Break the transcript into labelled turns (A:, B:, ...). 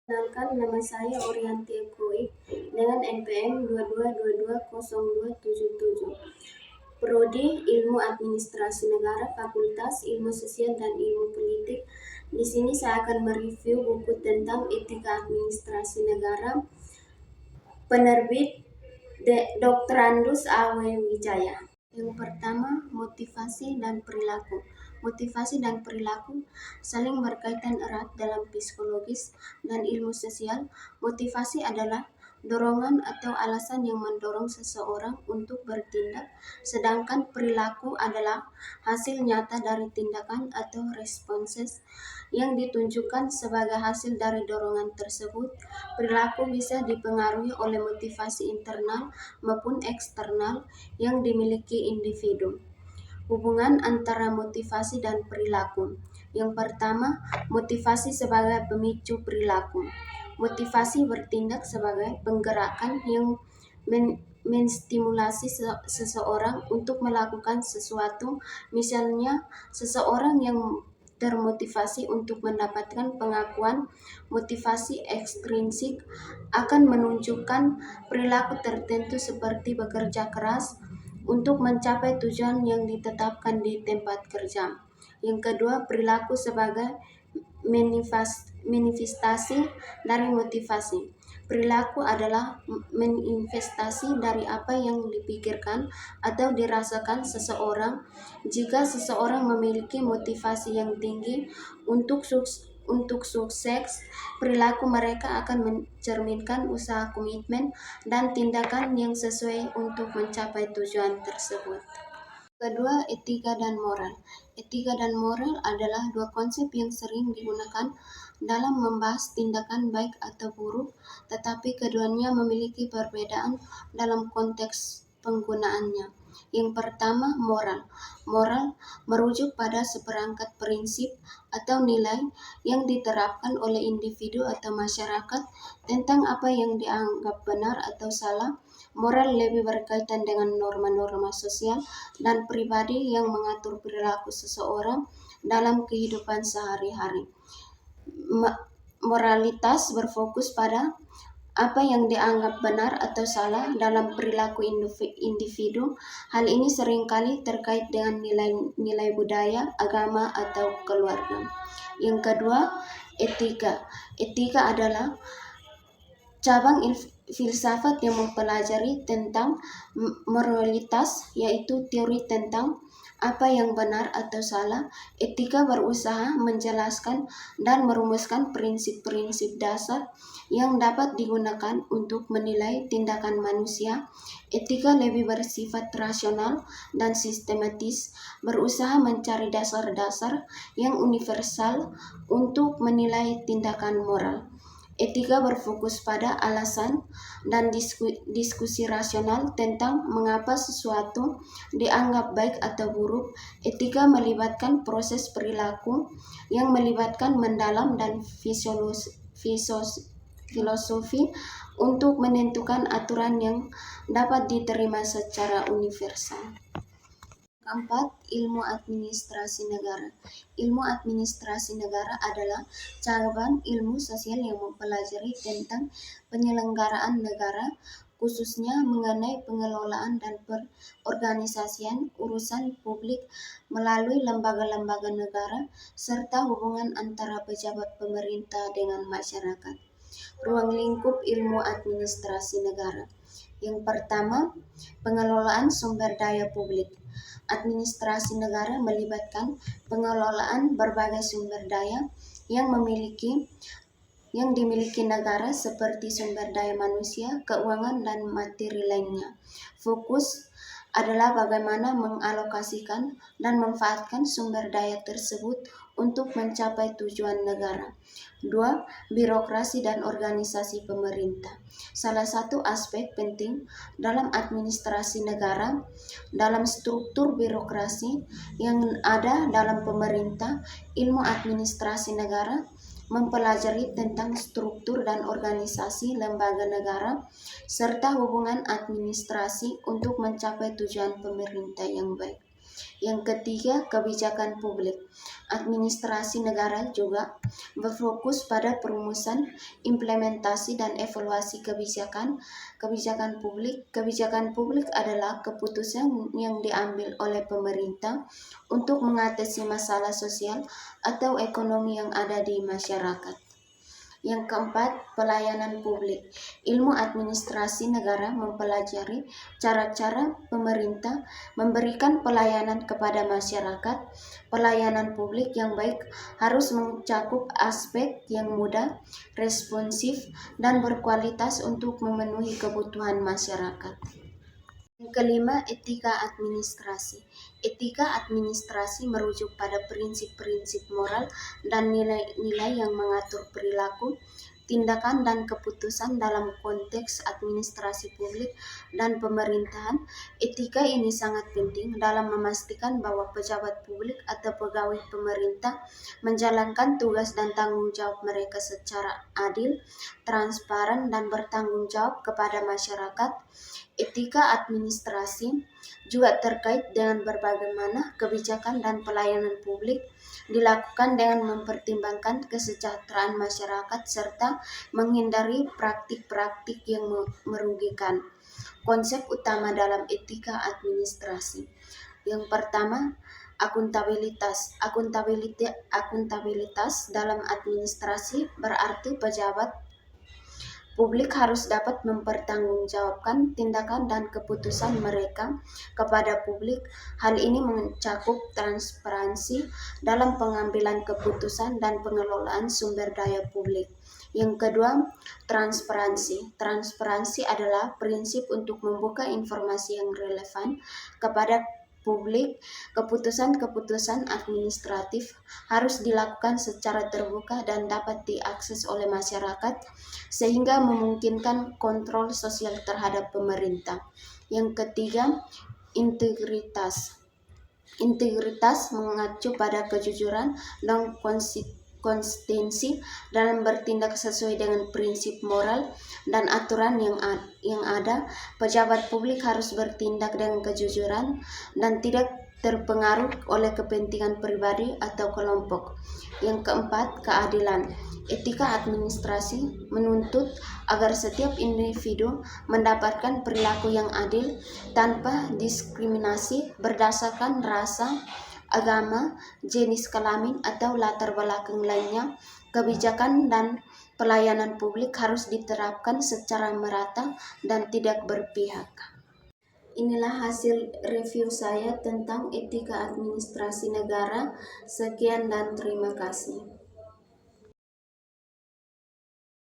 A: Perkenalkan, nama saya Orianti Ekoik dengan NPM 22220277. Prodi Ilmu Administrasi Negara, Fakultas Ilmu Sosial dan Ilmu Politik. Di sini saya akan mereview buku tentang etika administrasi negara, penerbit Dr. Andus A.W. Wijaya. Yang pertama, motivasi dan perilaku. Motivasi dan perilaku saling berkaitan erat dalam psikologis dan ilmu sosial. Motivasi adalah dorongan atau alasan yang mendorong seseorang untuk bertindak, sedangkan perilaku adalah hasil nyata dari tindakan atau responses yang ditunjukkan sebagai hasil dari dorongan tersebut. Perilaku bisa dipengaruhi oleh motivasi internal maupun eksternal yang dimiliki individu. Hubungan antara motivasi dan perilaku. Yang pertama, motivasi sebagai pemicu perilaku. Motivasi bertindak sebagai penggerakan yang menstimulasi seseorang untuk melakukan sesuatu. Misalnya, seseorang yang termotivasi untuk mendapatkan pengakuan. Motivasi ekstrinsik akan menunjukkan perilaku tertentu seperti bekerja keras untuk mencapai tujuan yang ditetapkan di tempat kerja. Yang kedua, perilaku sebagai manifestasi dari motivasi. Perilaku adalah manifestasi dari apa yang dipikirkan atau dirasakan seseorang. Jika seseorang memiliki motivasi yang tinggi untuk sukses, perilaku mereka akan mencerminkan usaha, komitmen, dan tindakan yang sesuai untuk mencapai tujuan tersebut. Kedua, etika dan moral. Etika dan moral adalah dua konsep yang sering digunakan dalam membahas tindakan baik atau buruk, tetapi keduanya memiliki perbedaan dalam konteks penggunaannya. Yang pertama, moral. Moral merujuk pada seperangkat prinsip atau nilai yang diterapkan oleh individu atau masyarakat tentang apa yang dianggap benar atau salah. Moral lebih berkaitan dengan norma-norma sosial dan pribadi yang mengatur perilaku seseorang dalam kehidupan sehari-hari. Moralitas berfokus pada apa yang dianggap benar atau salah dalam perilaku individu. Hal ini seringkali terkait dengan nilai budaya, agama, atau keluarga. Yang kedua, etika. Etika adalah cabang filsafat yang mempelajari tentang moralitas, yaitu teori tentang apa yang benar atau salah. Etika berusaha menjelaskan dan merumuskan prinsip-prinsip dasar yang dapat digunakan untuk menilai tindakan manusia. Etika lebih bersifat rasional dan sistematis, berusaha mencari dasar-dasar yang universal untuk menilai tindakan moral. Etika berfokus pada alasan dan diskusi rasional tentang mengapa sesuatu dianggap baik atau buruk. Etika melibatkan proses perilaku yang melibatkan mendalam dan filosofi untuk menentukan aturan yang dapat diterima secara universal. Keempat, ilmu administrasi negara. Ilmu administrasi negara adalah cabang ilmu sosial yang mempelajari tentang penyelenggaraan negara, khususnya mengenai pengelolaan dan perorganisasian urusan publik melalui lembaga-lembaga negara, serta hubungan antara pejabat pemerintah dengan masyarakat. Ruang lingkup ilmu administrasi negara. Yang pertama, pengelolaan sumber daya publik. Administrasi negara melibatkan pengelolaan berbagai sumber daya yang dimiliki negara seperti sumber daya manusia, keuangan, dan materi lainnya. Fokus adalah bagaimana mengalokasikan dan memanfaatkan sumber daya tersebut untuk mencapai tujuan negara. 2. Birokrasi dan organisasi pemerintah. Salah satu aspek penting dalam administrasi negara dalam struktur birokrasi yang ada dalam pemerintah. Ilmu administrasi negara mempelajari tentang struktur dan organisasi lembaga negara serta hubungan administrasi untuk mencapai tujuan pemerintah yang baik. Yang ketiga, kebijakan publik. Administrasi negara juga berfokus pada perumusan, implementasi, dan evaluasi kebijakan publik. Kebijakan publik adalah keputusan yang diambil oleh pemerintah untuk mengatasi masalah sosial atau ekonomi yang ada di masyarakat. Yang keempat, pelayanan publik. Ilmu administrasi negara mempelajari cara-cara pemerintah memberikan pelayanan kepada masyarakat. Pelayanan publik yang baik harus mencakup aspek yang mudah, responsif, dan berkualitas untuk memenuhi kebutuhan masyarakat. Yang kelima, etika administrasi. Etika administrasi merujuk pada prinsip-prinsip moral dan nilai-nilai yang mengatur perilaku, tindakan, dan keputusan dalam konteks administrasi publik dan pemerintahan. Etika ini sangat penting dalam memastikan bahwa pejabat publik atau pegawai pemerintah menjalankan tugas dan tanggung jawab mereka secara adil, transparan, dan bertanggung jawab kepada masyarakat. Etika administrasi juga terkait dengan bagaimana kebijakan dan pelayanan publik dilakukan dengan mempertimbangkan kesejahteraan masyarakat serta menghindari praktik-praktik yang merugikan. Konsep utama dalam etika administrasi. Yang pertama, akuntabilitas. Akuntabilitas dalam administrasi berarti pejabat publik harus dapat mempertanggungjawabkan tindakan dan keputusan mereka kepada publik. Hal ini mencakup transparansi dalam pengambilan keputusan dan pengelolaan sumber daya publik. Yang kedua, transparansi. Transparansi adalah prinsip untuk membuka informasi yang relevan kepada publik. Keputusan-keputusan administratif harus dilakukan secara terbuka dan dapat diakses oleh masyarakat sehingga memungkinkan kontrol sosial terhadap pemerintah. Yang ketiga, integritas. Integritas mengacu pada kejujuran dan konsistensi dalam bertindak sesuai dengan prinsip moral dan aturan yang ada. Pejabat publik harus bertindak dengan kejujuran dan tidak terpengaruh oleh kepentingan pribadi atau kelompok. Yang keempat, keadilan. Etika administrasi menuntut agar setiap individu mendapatkan perilaku yang adil tanpa diskriminasi berdasarkan rasa, agama, jenis kelamin, atau latar belakang lainnya. Kebijakan dan pelayanan publik harus diterapkan secara merata dan tidak berpihak. Inilah hasil review saya tentang etika administrasi negara. Sekian dan terima kasih.